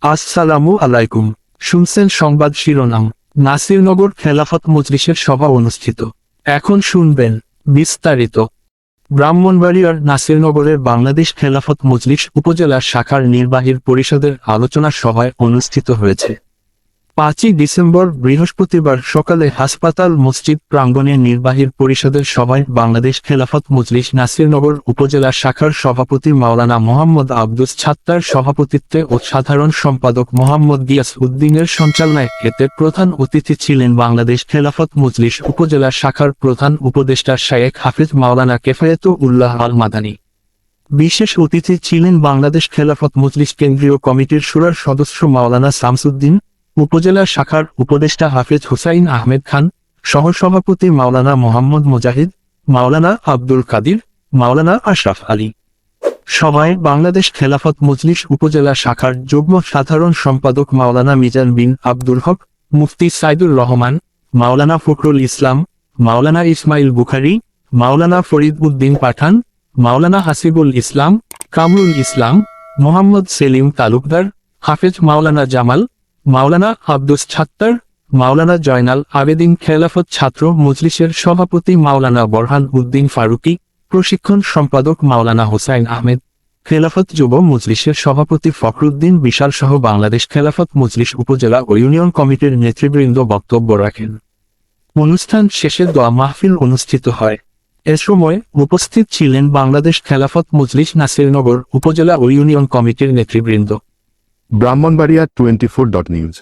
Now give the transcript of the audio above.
আসসালামু আলাইকুম। শুনছেন সংবাদ শিরোনাম। নাসিরনগর খেলাফত মজলিসের সভা অনুষ্ঠিত। এখন শুনবেন বিস্তারিত। ব্রাহ্মণবাড়িয়ার নাসিরনগরের বাংলাদেশ খেলাফত মজলিস উপজেলা শাখার নির্বাহীর পরিষদের আলোচনা সভায় অনুষ্ঠিত হয়েছে। 5ই ডিসেম্বর বৃহস্পতিবার সকালে হাসপাতাল মসজিদ প্রাঙ্গণে নির্বাহীর পরিষদের সভায় বাংলাদেশ খেলাফত মজলিস নাসিরনগর উপজেলা শাখার সভাপতি মাওলানা মোহাম্মদ আব্দুস ছাত্তার সভাপতিত্বে ও সাধারণ সম্পাদক মোহাম্মদ গিয়াস উদ্দিনের সঞ্চালনায় এতে প্রধান অতিথি ছিলেন বাংলাদেশ খেলাফত মজলিস উপজেলা শাখার প্রধান উপদেষ্টা শায়েখ হাফিজ মাওলানা কেফায়েত উল্লাহ আল মাদানী। বিশেষ অতিথি ছিলেন বাংলাদেশ খেলাফত মজলিস কেন্দ্রীয় কমিটির শুরার সদস্য মাওলানা শামসুদ্দিন, উপজেলা শাখার উপদেষ্টা হাফেজ হুসাইন আহমেদ খান, সহসভাপতি মাওলানা মোহাম্মদ মুজাহিদ, মাওলানা আব্দুল কাদির, মাওলানা আশরাফ আলী। সভায় বাংলাদেশ খেলাফত মজলিস উপজেলা শাখার যুগ্ম সাধারণ সম্পাদক মাওলানা মিজান বিন আব্দুল হক, মুফতি সাইদুর রহমান, মাওলানা ফখরুল ইসলাম, মাওলানা ইসমাইল বুখারী, মাওলানা ফরিদ উদ্দিন পাঠান, মাওলানা হাসিবুল ইসলাম, কামরুল ইসলাম, মোহাম্মদ সেলিম তালুকদার, হাফেজ মাওলানা জামাল, মাওলানা আব্দুস ছাত্তার, মাওলানা জয়নাল আবেদিন, খেলাফত ছাত্র মজলিসের সভাপতি মাওলানা বরহান উদ্দিন ফারুকী, প্রশিক্ষণ সম্পাদক মাওলানা হোসাইন আহমেদ, খেলাফত যুব মজলিসের সভাপতি ফখরুদ্দিন বিশাল সহ বাংলাদেশ খেলাফত মজলিস উপজেলা ও ইউনিয়ন কমিটির নেতৃবৃন্দ বক্তব্য রাখেন। অনুষ্ঠান শেষে দোয়া মাহফিল অনুষ্ঠিত হয়। এ সময় উপস্থিত ছিলেন বাংলাদেশ খেলাফত মজলিস নাসিরনগর উপজেলা ও ইউনিয়ন কমিটির নেতৃবৃন্দ। ব্রাহ্মণবাড়িয়া 24.নিউজ।